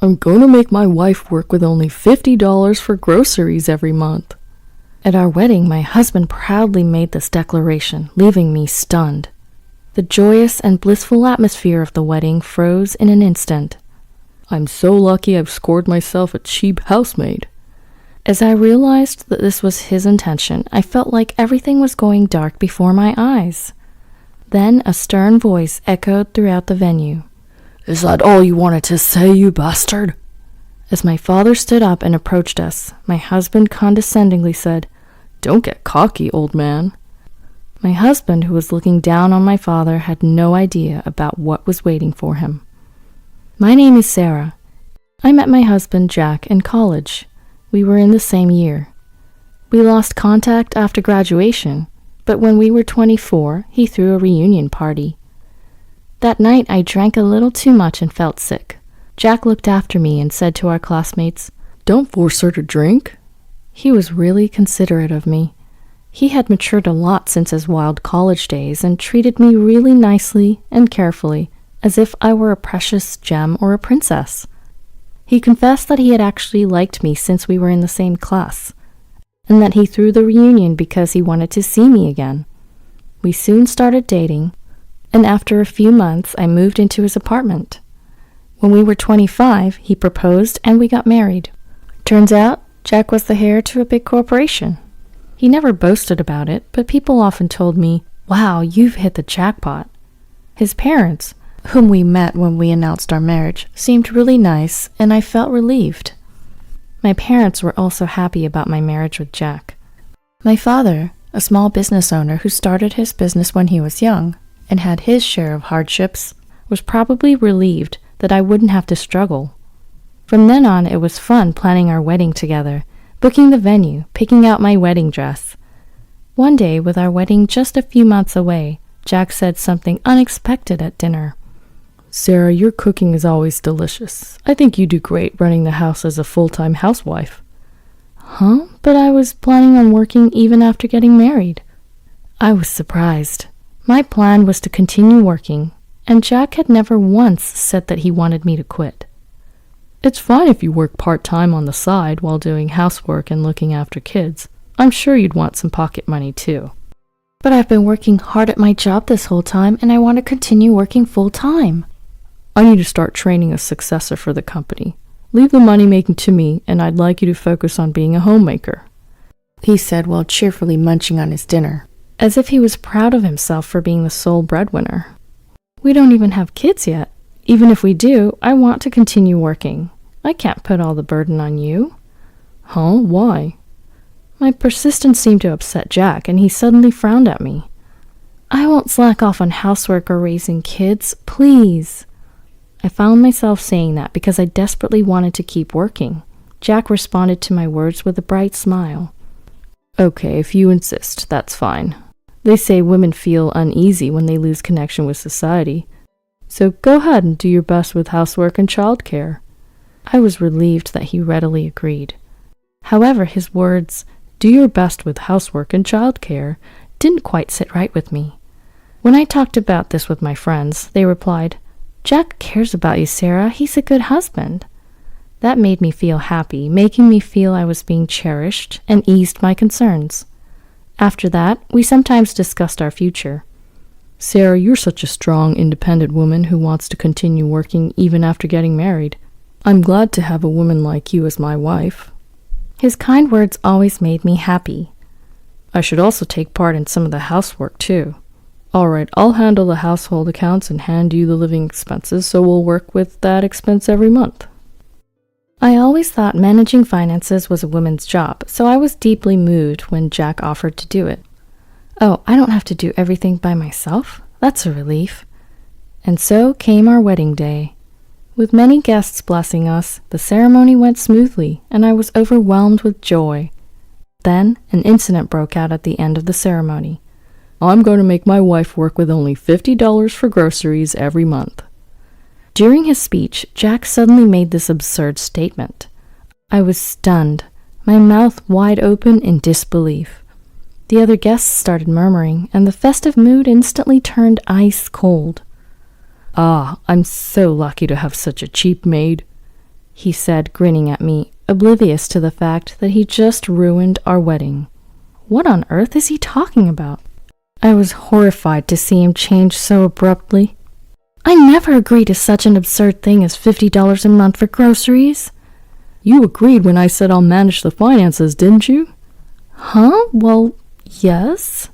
I'm going to make my wife work with only $50 for groceries every month. At our wedding, my husband proudly made this declaration, leaving me stunned. The joyous and blissful atmosphere of the wedding froze in an instant. I'm so lucky I've scored myself a cheap housemaid. As I realized that this was his intention, I felt like everything was going dark before my eyes. Then a stern voice echoed throughout the venue. Is that all you wanted to say, you bastard? As my father stood up and approached us, my husband condescendingly said, Don't get cocky, old man. My husband, who was looking down on my father, had no idea about what was waiting for him. My name is Sarah. I met my husband, Jack, in college. We were in the same year. We lost contact after graduation, but when we were 24, he threw a reunion party. That night, I drank a little too much and felt sick. Jack looked after me and said to our classmates, Don't force her to drink. He was really considerate of me. He had matured a lot since his wild college days and treated me really nicely and carefully, as if I were a precious gem or a princess. He confessed that he had actually liked me since we were in the same class, and that he threw the reunion because he wanted to see me again. We soon started dating, and after a few months I moved into his apartment. When we were 25, he proposed and we got married. Turns out, Jack was the heir to a big corporation. He never boasted about it, but people often told me, Wow, you've hit the jackpot. His parents, whom we met when we announced our marriage, seemed really nice, and I felt relieved. My parents were also happy about my marriage with Jack. My father, a small business owner who started his business when he was young and had his share of hardships, was probably relieved that I wouldn't have to struggle. From then on, it was fun planning our wedding together, booking the venue, picking out my wedding dress. One day, with our wedding just a few months away, Jack said something unexpected at dinner. Sarah, your cooking is always delicious. I think you do great running the house as a full-time housewife. Huh? But I was planning on working even after getting married. I was surprised. My plan was to continue working, and Jack had never once said that he wanted me to quit. It's fine if you work part-time on the side while doing housework and looking after kids. I'm sure you'd want some pocket money too. But I've been working hard at my job this whole time, and I want to continue working full-time. I need to start training a successor for the company. Leave the money-making to me, and I'd like you to focus on being a homemaker, he said while cheerfully munching on his dinner, as if he was proud of himself for being the sole breadwinner. We don't even have kids yet. Even if we do, I want to continue working. I can't put all the burden on you. Huh? Why? My persistence seemed to upset Jack, and he suddenly frowned at me. I won't slack off on housework or raising kids, please. I found myself saying that because I desperately wanted to keep working. Jack responded to my words with a bright smile. Okay, if you insist, that's fine. They say women feel uneasy when they lose connection with society. So go ahead and do your best with housework and childcare. I was relieved that he readily agreed. However, his words, do your best with housework and childcare, didn't quite sit right with me. When I talked about this with my friends, they replied, Jack cares about you, Sarah. He's a good husband. That made me feel happy, making me feel I was being cherished and eased my concerns. After that, we sometimes discussed our future. Sarah, you're such a strong, independent woman who wants to continue working even after getting married. I'm glad to have a woman like you as my wife. His kind words always made me happy. I should also take part in some of the housework, too. All right, I'll handle the household accounts and hand you the living expenses, so we'll work with that expense every month. I always thought managing finances was a woman's job, so I was deeply moved when Jack offered to do it. Oh, I don't have to do everything by myself? That's a relief. And so came our wedding day. With many guests blessing us, the ceremony went smoothly, and I was overwhelmed with joy. Then, an incident broke out at the end of the ceremony. I'm going to make my wife work with only $50 for groceries every month. During his speech, Jack suddenly made this absurd statement. I was stunned, my mouth wide open in disbelief. The other guests started murmuring, and the festive mood instantly turned ice cold. Ah, I'm so lucky to have such a cheap maid. he said, grinning at me, oblivious to the fact that he just ruined our wedding. What on earth is he talking about? I was horrified to see him change so abruptly. I never agreed to such an absurd thing as $50 a month for groceries. You agreed when I said I'll manage the finances, didn't you? Huh? Well, yes.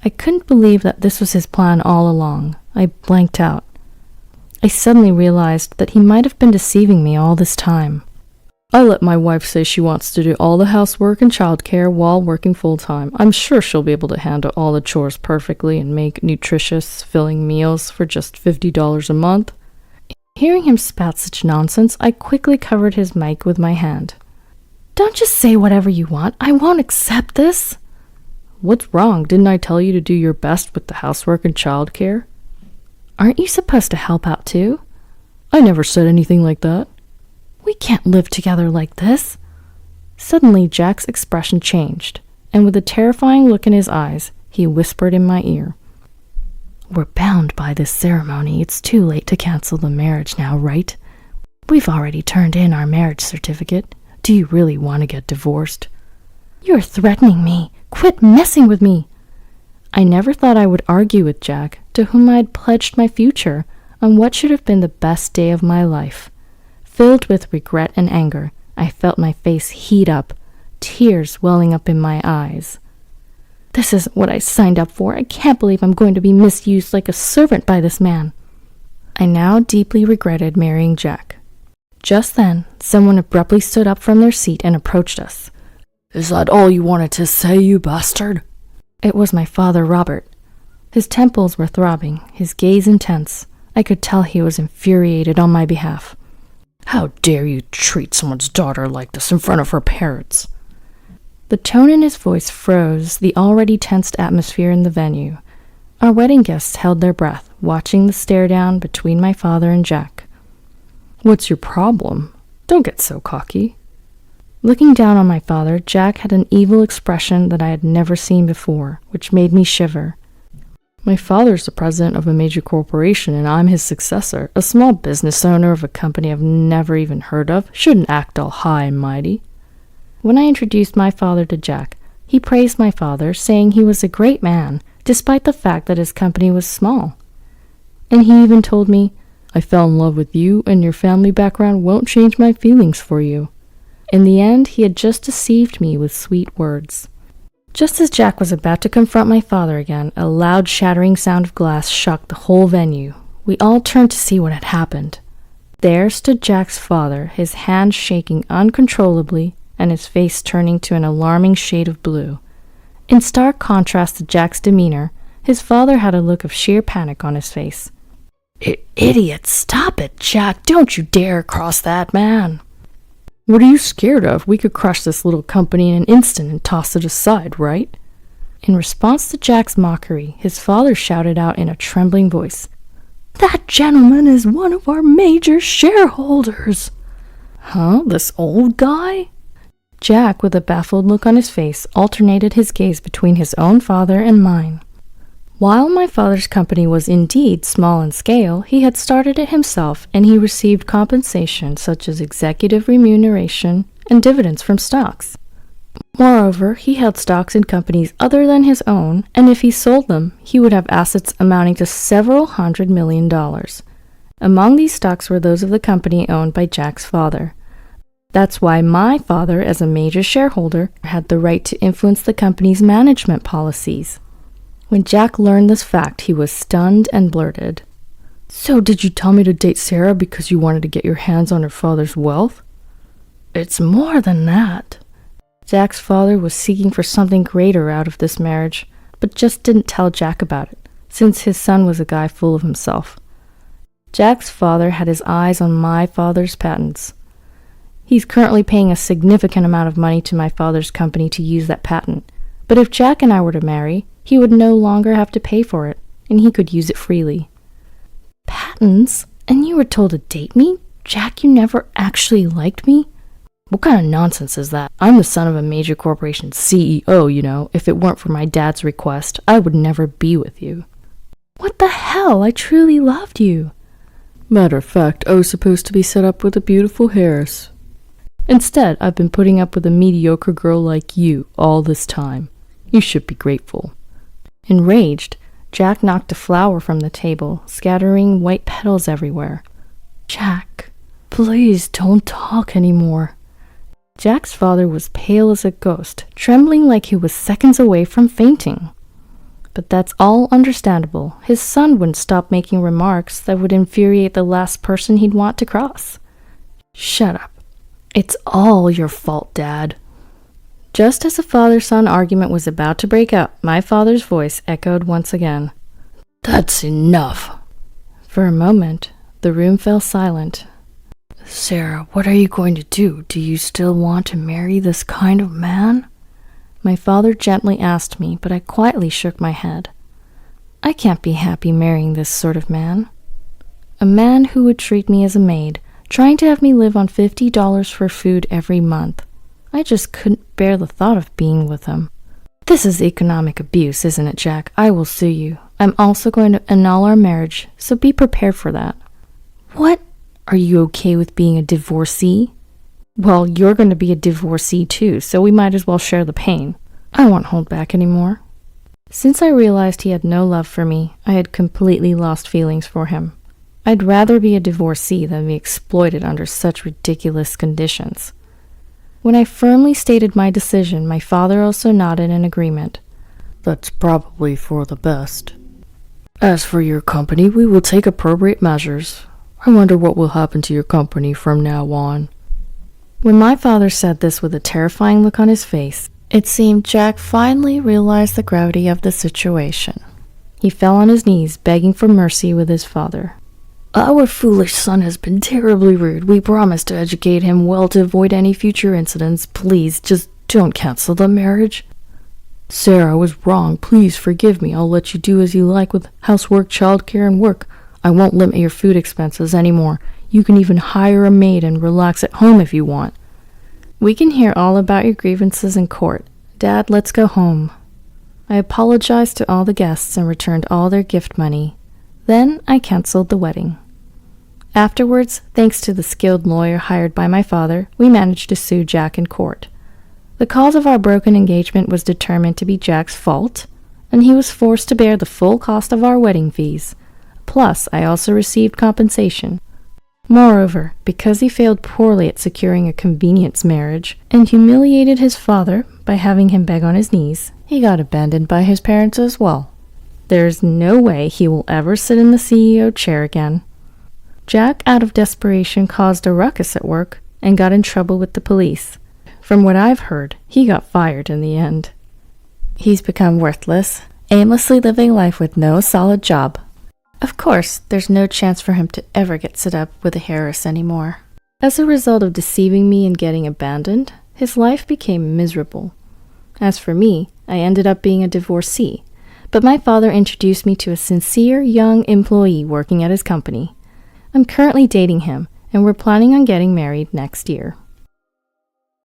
I couldn't believe that this was his plan all along. I blanked out. I suddenly realized that he might have been deceiving me all this time. I let my wife say she wants to do all the housework and childcare while working full-time. I'm sure she'll be able to handle all the chores perfectly and make nutritious, filling meals for just $50 a month. Hearing him spout such nonsense, I quickly covered his mic with my hand. Don't just say whatever you want. I won't accept this. What's wrong? Didn't I tell you to do your best with the housework and childcare? Aren't you supposed to help out too? I never said anything like that. We can't live together like this. Suddenly, Jack's expression changed, and with a terrifying look in his eyes, he whispered in my ear. We're bound by this ceremony. It's too late to cancel the marriage now, right? We've already turned in our marriage certificate. Do you really want to get divorced? You're threatening me. Quit messing with me. I never thought I would argue with Jack, to whom I had pledged my future on what should have been the best day of my life. Filled with regret and anger, I felt my face heat up, tears welling up in my eyes. This isn't what I signed up for. I can't believe I'm going to be misused like a servant by this man. I now deeply regretted marrying Jack. Just then, someone abruptly stood up from their seat and approached us. Is that all you wanted to say, you bastard? It was my father, Robert. His temples were throbbing, his gaze intense. I could tell he was infuriated on my behalf. How dare you treat someone's daughter like this in front of her parents? The tone in his voice froze the already tensed atmosphere in the venue. Our wedding guests held their breath, watching the stare-down between my father and Jack. What's your problem? Don't get so cocky. Looking down on my father, Jack had an evil expression that I had never seen before, which made me shiver. My father's the president of a major corporation, and I'm his successor. A small business owner of a company I've never even heard of shouldn't act all high and mighty. When I introduced my father to Jack, he praised my father, saying he was a great man, despite the fact that his company was small. And he even told me, I fell in love with you, and your family background won't change my feelings for you. In the end, he had just deceived me with sweet words. Just as Jack was about to confront my father again, a loud shattering sound of glass shocked the whole venue. We all turned to see what had happened. There stood Jack's father, his hands shaking uncontrollably and his face turning to an alarming shade of blue. In stark contrast to Jack's demeanor, his father had a look of sheer panic on his face. Idiot, stop it, Jack. Don't you dare cross that man. What are you scared of? We could crush this little company in an instant and toss it aside, right? In response to Jack's mockery, his father shouted out in a trembling voice, That gentleman is one of our major shareholders. Huh? This old guy? Jack, with a baffled look on his face, alternated his gaze between his own father and mine. While my father's company was indeed small in scale, he had started it himself, and he received compensation such as executive remuneration and dividends from stocks. Moreover, he held stocks in companies other than his own, and if he sold them, he would have assets amounting to several $100 million. Among these stocks were those of the company owned by Jack's father. That's why my father, as a major shareholder, had the right to influence the company's management policies. When Jack learned this fact, he was stunned and blurted, So did you tell me to date Sarah because you wanted to get your hands on her father's wealth? It's more than that. Jack's father was seeking for something greater out of this marriage, but just didn't tell Jack about it, since his son was a guy full of himself. Jack's father had his eyes on my father's patents. He's currently paying a significant amount of money to my father's company to use that patent, but if Jack and I were to marry, he would no longer have to pay for it, and he could use it freely. Patents? And you were told to date me? Jack, you never actually liked me? What kind of nonsense is that? I'm the son of a major corporation's CEO, you know. If it weren't for my dad's request, I would never be with you. What the hell? I truly loved you. Matter of fact, I was supposed to be set up with a beautiful Harris. Instead, I've been putting up with a mediocre girl like you all this time. You should be grateful." Enraged, Jack knocked a flower from the table, scattering white petals everywhere. "Jack, please don't talk anymore." Jack's father was pale as a ghost, trembling like he was seconds away from fainting. But that's all understandable. His son wouldn't stop making remarks that would infuriate the last person he'd want to cross. "Shut up. It's all your fault, Dad." Just as the father-son argument was about to break out, my father's voice echoed once again. "That's enough." For a moment, the room fell silent. "Sarah, what are you going to do? Do you still want to marry this kind of man?" My father gently asked me, but I quietly shook my head. I can't be happy marrying this sort of man. A man who would treat me as a maid, trying to have me live on $50 for food every month. I just couldn't bear the thought of being with him. This is economic abuse, isn't it, Jack? I will sue you. I'm also going to annul our marriage, so be prepared for that. What? Are you okay with being a divorcee? Well, you're going to be a divorcee too, so we might as well share the pain. I won't hold back anymore. Since I realized he had no love for me, I had completely lost feelings for him. I'd rather be a divorcee than be exploited under such ridiculous conditions. When I firmly stated my decision, my father also nodded in agreement. "That's probably for the best. As for your company, we will take appropriate measures. I wonder what will happen to your company from now on." When my father said this with a terrifying look on his face, it seemed Jack finally realized the gravity of the situation. He fell on his knees, begging for mercy with his father. "Our foolish son has been terribly rude. We promise to educate him well to avoid any future incidents. Please, just don't cancel the marriage." "Sarah, I was wrong. Please forgive me. I'll let you do as you like with housework, childcare, and work. I won't limit your food expenses anymore. You can even hire a maid and relax at home if you want." "We can hear all about your grievances in court. Dad, let's go home." I apologized to all the guests and returned all their gift money. Then I canceled the wedding. Afterwards, thanks to the skilled lawyer hired by my father, we managed to sue Jack in court. The cause of our broken engagement was determined to be Jack's fault, and he was forced to bear the full cost of our wedding fees. Plus, I also received compensation. Moreover, because he failed poorly at securing a convenience marriage and humiliated his father by having him beg on his knees, he got abandoned by his parents as well. There's no way he will ever sit in the CEO chair again. Jack, out of desperation, caused a ruckus at work and got in trouble with the police. From what I've heard, he got fired in the end. He's become worthless, aimlessly living life with no solid job. Of course, there's no chance for him to ever get set up with a Harris anymore. As a result of deceiving me and getting abandoned, his life became miserable. As for me, I ended up being a divorcee, but my father introduced me to a sincere young employee working at his company. I'm currently dating him, and we're planning on getting married next year.